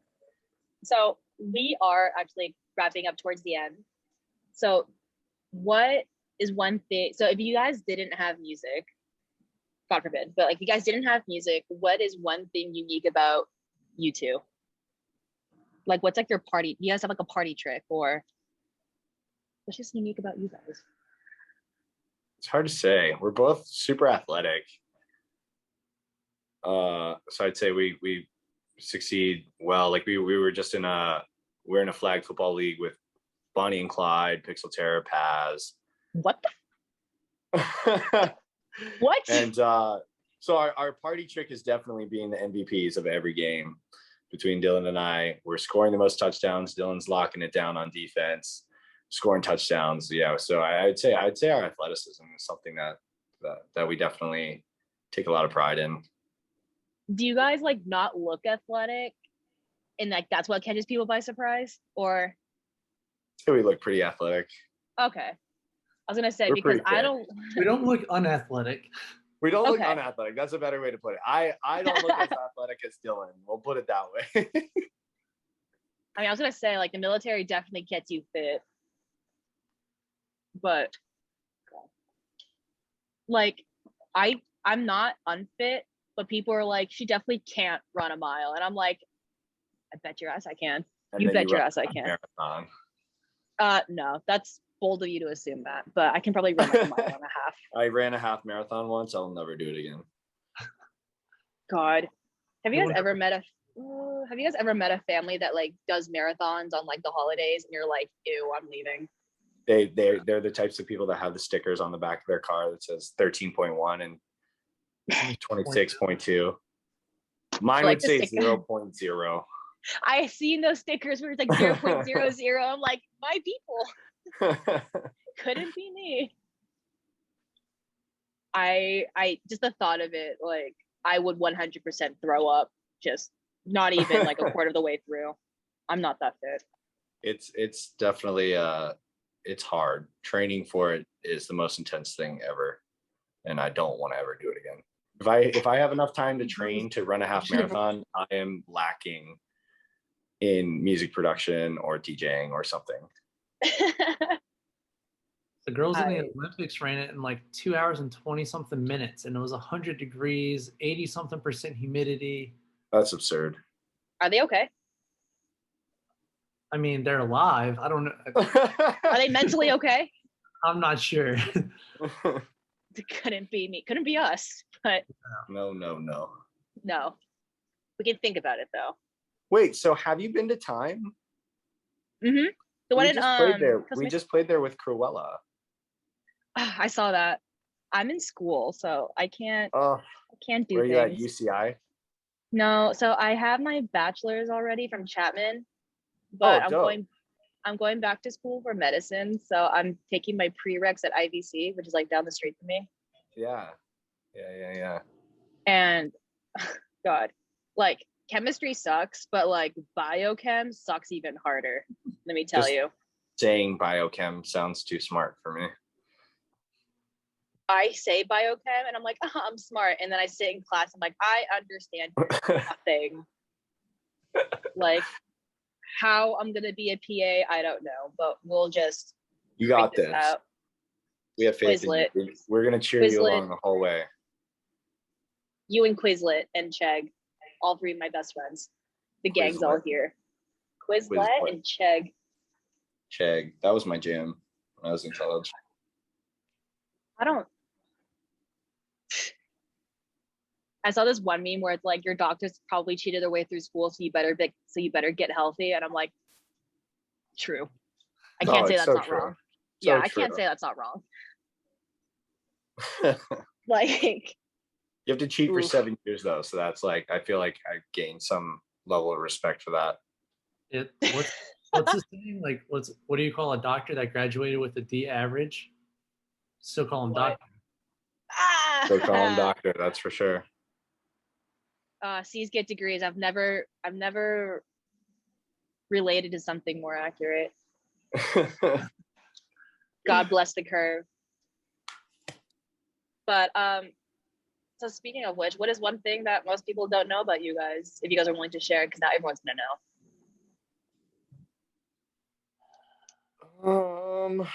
So we are actually wrapping up towards the end. So what is one thing, so if you guys didn't have music, God forbid, but like if you guys didn't have music, what is one thing unique about you two? Like, what's like your party? You guys have like a party trick, or what's just unique about you guys? It's hard to say. We're both super athletic. So I'd say we succeed well. Like we're in a flag football league with Bonnie and Clyde, Pixel Terror, Paz. What the? What? And so our party trick is definitely being the MVPs of every game between Dillon and I. We're scoring the most touchdowns. Dillon's locking it down on defense, scoring touchdowns. Yeah. So I'd say our athleticism is something that we definitely take a lot of pride in. Do you guys like not look athletic, and like that's what catches people by surprise? Or So we look pretty athletic. Okay. I was gonna say, because we don't look unathletic. We don't look unathletic. That's a better way to put it. I don't look as athletic as Dillon. We'll put it that way. I mean, I was gonna say, like, the military definitely gets you fit, but like I'm not unfit, but people are like, she definitely can't run a mile, and I'm like, I bet your ass I can. You bet your ass I can. Marathon. No, that's bold of you to assume that, but I can probably run like a mile and a half. I ran a half marathon once. I'll never do it again. God, have you guys ever met a family that like does marathons on like the holidays, and you're like, ew, I'm leaving. They're the types of people that have the stickers on the back of their car that says 13.1 and 26.2. Mine Like would say 0.0. I've seen those stickers where it's like 0.00. I'm like, my people. Couldn't be me. I just the thought of it, like I would 100% throw up, just not even like a quarter of the way through. I'm not that fit. It's definitely it's hard. Training for it is the most intense thing ever, and I don't want to ever do it again. If I have enough time to train to run a half marathon, I am lacking in music production or DJing or something. The girls in the Olympics ran it in like 2 hours and 20 something minutes, and it was 100 degrees, 80 something % humidity. That's absurd. Are they okay? I mean, they're alive. I don't know. Are they mentally okay? I'm not sure. It couldn't be me. Couldn't be us. But No. We can think about it though. Wait, so have you been to Time? Mm-hmm. The one we just played there with Cruella. I saw that. I'm in school, so I can't do things. Were you at UCI? No, so I have my bachelor's already from Chapman, but I'm going back to school for medicine, so I'm taking my prereqs at IVC, which is like down the street from me. Yeah. And God, like chemistry sucks, but like biochem sucks even harder. Let me tell you. Saying biochem sounds too smart for me. I say biochem and I'm like, I'm smart. And then I sit in class, I'm like, I understand nothing. Like how I'm going to be a PA, I don't know, but we'll just. You got this. Out. We have faith in you. We're going to cheer you along the whole way. You and Quizlet and Chegg, all three of my best friends. The gang's all here. Quizlet and Chegg. Chegg. That was my jam when I was in college. I saw this one meme where it's like your doctors probably cheated their way through school, so you better get healthy. And I'm like, true. I can't say that's not wrong. Yeah, I can't say that's not wrong. Like you have to cheat for 7 years though, so that's like I feel like I gained some level of respect for that. What's this thing? Like what do you call a doctor that graduated with a D average? Still call him doctor. Still call him doctor, that's for sure. C's get degrees. I've never related to something more accurate. God bless the curve. But so speaking of which, what is one thing that most people don't know about you guys, if you guys are willing to share, because now everyone's gonna know.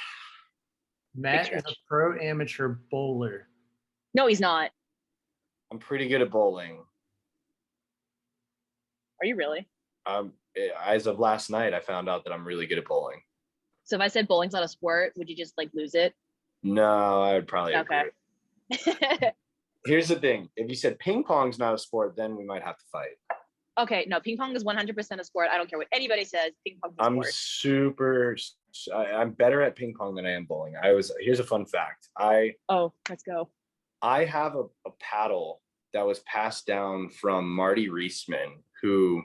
Matt is a pro amateur bowler. No, he's not. I'm pretty good at bowling. Are you really? As of last night, I found out that I'm really good at bowling. So if I said bowling's not a sport, would you just like lose it? No, I would probably agree. Here's the thing. If you said ping pong's not a sport, then we might have to fight. Okay, no, ping pong is 100% a sport. I don't care what anybody says. Ping pong is a sport. I'm better at ping pong than I am bowling. Here's a fun fact. Let's go. I have a paddle that was passed down from Marty Reisman, who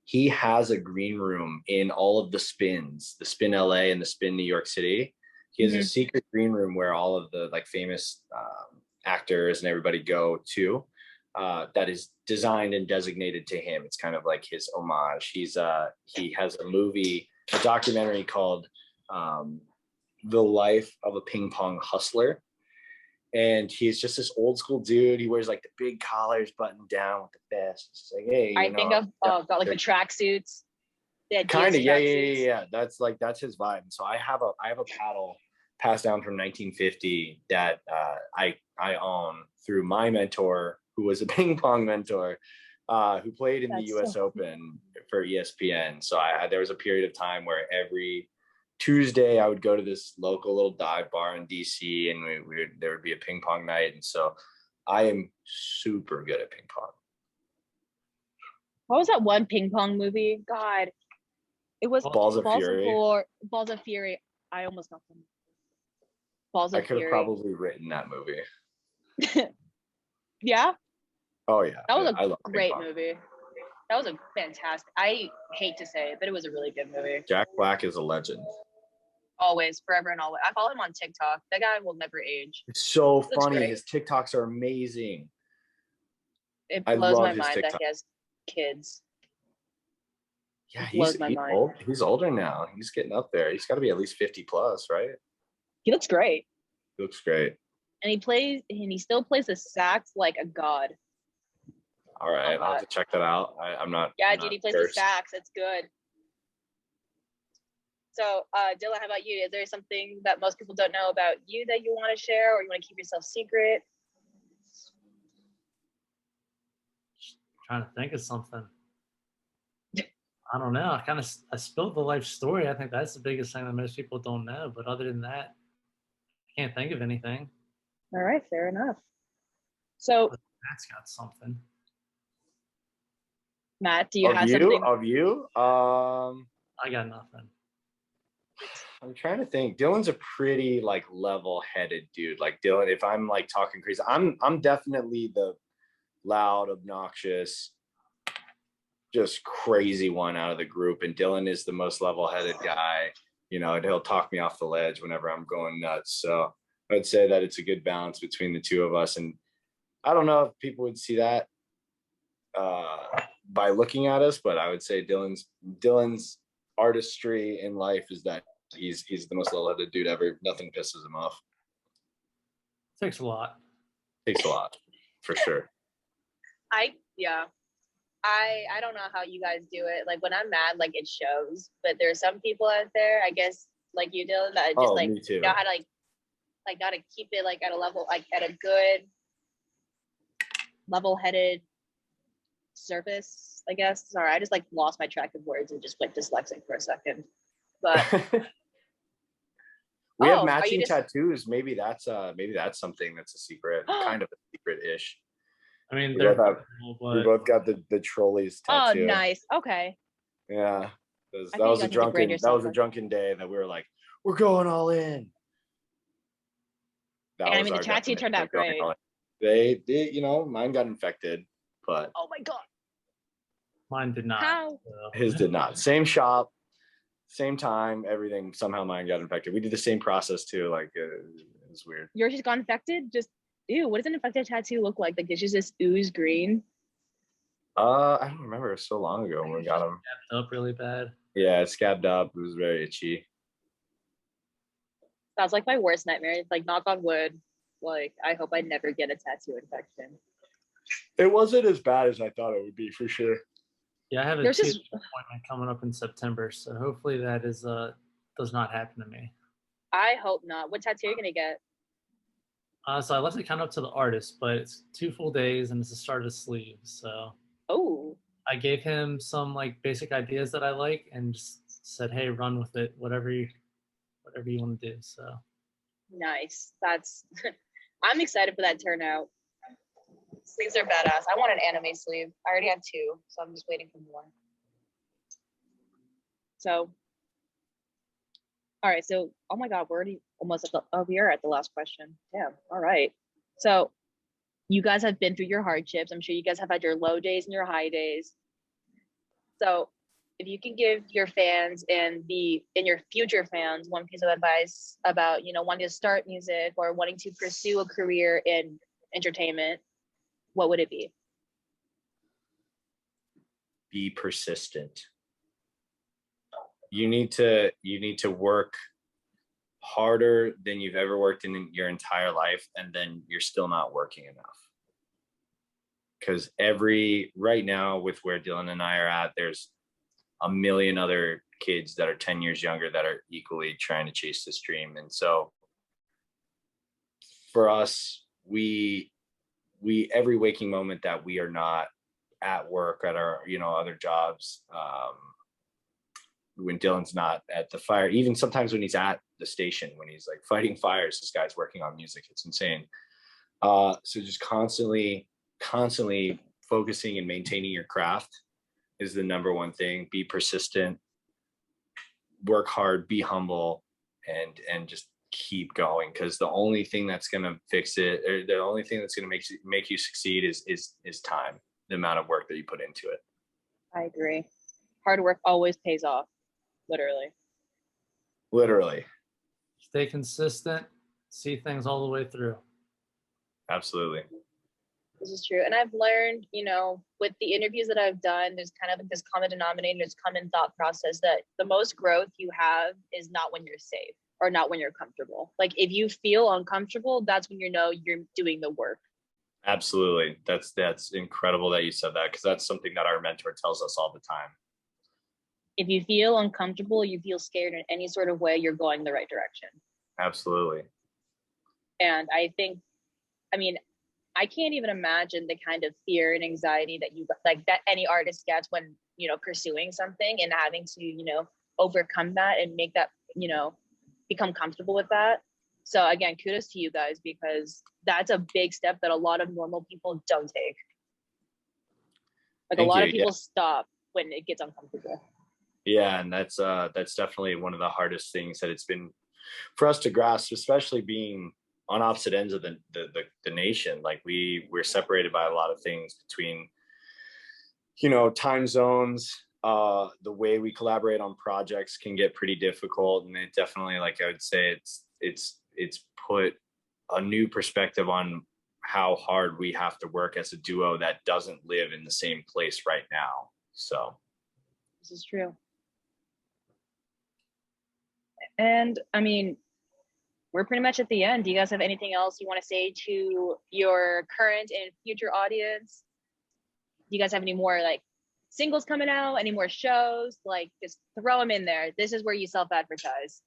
he has a green room in all of the spins, the Spin LA and the Spin New York City. He has a secret green room where all of the like famous actors and everybody go to. That is designed and designated to him. It's kind of like his homage. He has a documentary called The Life of a Ping Pong Hustler. And he's just this old school dude. He wears like the big collars buttoned down with the vest. It's like, hey, got like the tracksuits. Kind of, yeah. That's his vibe. And so I have a paddle passed down from 1950 that I own through my mentor, who was a ping pong mentor, who played in the U.S. Open for ESPN. So there was a period of time where every Tuesday, I would go to this local little dive bar in DC, and there would be a ping pong night. And so I am super good at ping pong. What was that one ping pong movie? God, it was Balls of Fury. Balls of Fury. I almost got them. Balls of I could have Fury. probably written that movie. Yeah, Oh yeah, that was I love a ping great pong. movie. That was a fantastic. I hate to say it, but it was a really good movie. Jack Black is a legend. Always, forever and always. I follow him on TikTok. That guy will never age. It's so Looks funny. great. His TikToks are amazing. It I blows love my his mind that TikTok. he has kids. Yeah, It he's blows my mind. old. He's older now. He's getting up there. He's got to be at least 50 plus, right? He looks great, He looks great. and he still plays the sax like a god. All right, I'll have to check that out. I'm not. Yeah, I'm dude, not he plays versed. the sax. It's good. So, Dillon, how about you? Is there something that most people don't know about you that you want to share, or you want to keep yourself secret? Trying to think of something. I don't know. I spilled the life story. I think that's the biggest thing that most people don't know. But other than that, I can't think of anything. All right, fair enough. So, Matt's got something. Matt, do you have something? Of you? I got nothing. I'm trying to think. Dylan's a pretty like level-headed dude. Like Dillon, if I'm like talking crazy, I'm definitely the loud, obnoxious, just crazy one out of the group. And Dillon is the most level-headed guy. You know, and he'll talk me off the ledge whenever I'm going nuts. So I would say that it's a good balance between the two of us. And I don't know if people would see that by looking at us, but I would say Dillon's artistry in life is that he's the most level-headed dude ever. Nothing pisses him off. Takes a lot. Takes a lot, for sure. I don't know how you guys do it. Like when I'm mad, like it shows. But there's some people out there, I guess, like you, Dylan, that just like me too. know how to like got to keep it like at a level, like at a good level-headed surface, I guess. Sorry, I just like lost my track of words and just went dyslexic for a second. But we have are matching you just- tattoos. Maybe that's something that's a secret, kind of a secret-ish. I mean, We they're both but got the Trollis Oh, tattoo. nice. Okay. Yeah. I That think you was guys a need to grade drunken yourself. day that we were like, we're going all in. And I mean, the our tattoo definition turned out of going great. all in. They you know, mine got infected, but Oh my god. mine did not. How? So. his did not. Same shop, same time, everything. Somehow mine got infected. We did the same process too. Like it was weird. Yours just got infected? Just ew, what does an infected tattoo look like? Like it's just this ooze green. I don't remember. It was so long ago when we got them. Up really bad. Yeah, it scabbed up. It was very itchy. That's like my worst nightmare. It's like knock on wood. Like I hope I never get a tattoo infection. It wasn't as bad as I thought it would be, for sure. Yeah, I have a There's teeth just appointment coming up in September, so hopefully that is does not happen to me. I hope not. What tattoo are you gonna get? So I left it kind of up to the artist, but it's 2 full days and it's a start of sleeves. So Oh, I gave him some like basic ideas that I like and just said, "Hey, run with it. Whatever you want to do." So nice. That's I'm excited for that turnout. Sleeves are badass. I want an anime sleeve. I already have 2, so I'm just waiting for more. So, all right. So, oh my God, we're already almost at we are at the last question. Damn. All right. So, you guys have been through your hardships. I'm sure you guys have had your low days and your high days. So, if you can give your fans and your future fans one piece of advice about, wanting to start music or wanting to pursue a career in entertainment, what would it be? Be persistent. You need to work harder than you've ever worked in your entire life, and then you're still not working enough. Because right now with where Dillon and I are at, there's a million other kids that are 10 years younger that are equally trying to chase this dream. And so for us, we every waking moment that we are not at work, at our other jobs, when Dillon's not at the fire, even sometimes when he's at the station, when he's like fighting fires, this guy's working on music. It's insane. So just constantly focusing and maintaining your craft is the number one thing. Be persistent, work hard, be humble, and just keep going, because the only thing that's going to fix it, or the only thing that's going to make you succeed is time, the amount of work that you put into it. I agree. Hard work always pays off, Literally. Stay consistent, see things all the way through. Absolutely. This is true. And I've learned, with the interviews that I've done, there's kind of this common denominator, this common thought process that the most growth you have is not when you're safe or not when you're comfortable. Like if you feel uncomfortable, that's when you're doing the work. Absolutely. That's incredible that you said that, because that's something that our mentor tells us all the time. If you feel uncomfortable, you feel scared in any sort of way, you're going the right direction. Absolutely. And I I can't even imagine the kind of fear and anxiety that any artist gets when, pursuing something and having to, overcome that and make that, become comfortable with that. So again, kudos to you guys, because that's a big step that a lot of normal people don't take. Like a lot of people stop when it gets uncomfortable. Yeah, and that's definitely one of the hardest things that it's been for us to grasp, especially being on opposite ends of the nation. Like we're separated by a lot of things between, time zones. The way we collaborate on projects can get pretty difficult, and it definitely, like I would say, it's put a new perspective on how hard we have to work as a duo that doesn't live in the same place right now. So this is true. And we're pretty much at the end. Do you guys have anything else you want to say to your current and future audience? Do you guys have any more singles coming out? Any more shows? Just throw them in there. This is where you self-advertise.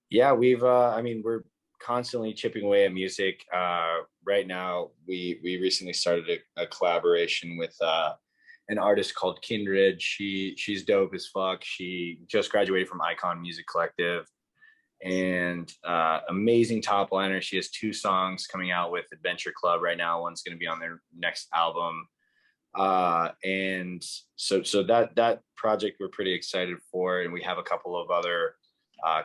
Yeah, we're constantly chipping away at music. Right now, we recently started a collaboration with an artist called Kindred. She's dope as fuck. She just graduated from Icon Music Collective, and amazing top liner. She has 2 songs coming out with Adventure Club right now. One's going to be on their next album. And so that project we're pretty excited for. And we have a couple of other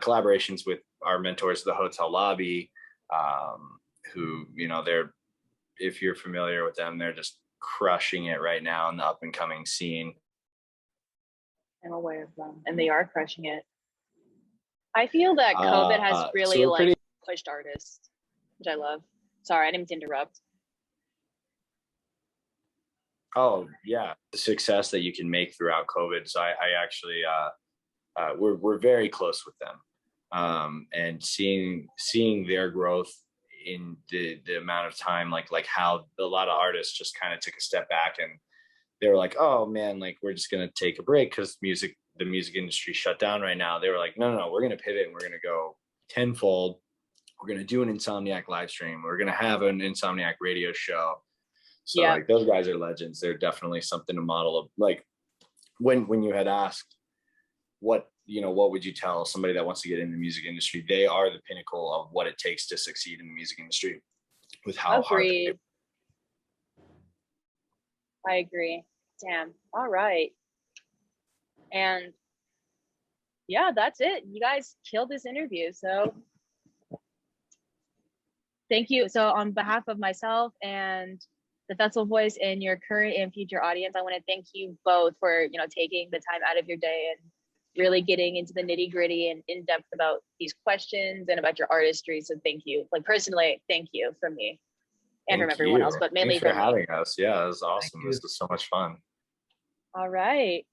collaborations with our mentors, the Hotel Lobby, who, if you're familiar with them, they're just crushing it right now in the up and coming scene. I'm aware of them, and they are crushing it. I feel that COVID has really pushed artists, which I love. Sorry, I didn't mean to interrupt. Oh yeah, the success that you can make throughout COVID. So I actually, we're very close with them, and seeing their growth in the amount of time, like how a lot of artists just kind of took a step back and they were like, oh man, we're just gonna take a break because the music industry shut down right now. They were like, no, we're gonna pivot and we're gonna go tenfold. We're gonna do an Insomniac live stream. We're gonna have an Insomniac radio show. So those guys are legends. They're definitely something to model. When you had asked what would you tell somebody that wants to get in the music industry, they are the pinnacle of what it takes to succeed in the music industry with how hard they do. I agree. Damn. All right. And yeah, that's it. You guys killed this interview. So thank you. So on behalf of myself and the Festival Voice and your current and future audience, I want to thank you both for, taking the time out of your day and really getting into the nitty gritty and in depth about these questions and about your artistry. So thank you. Personally, thank you from me and from everyone else, but mainly for having us. Yeah, it was awesome. This was so much fun. All right.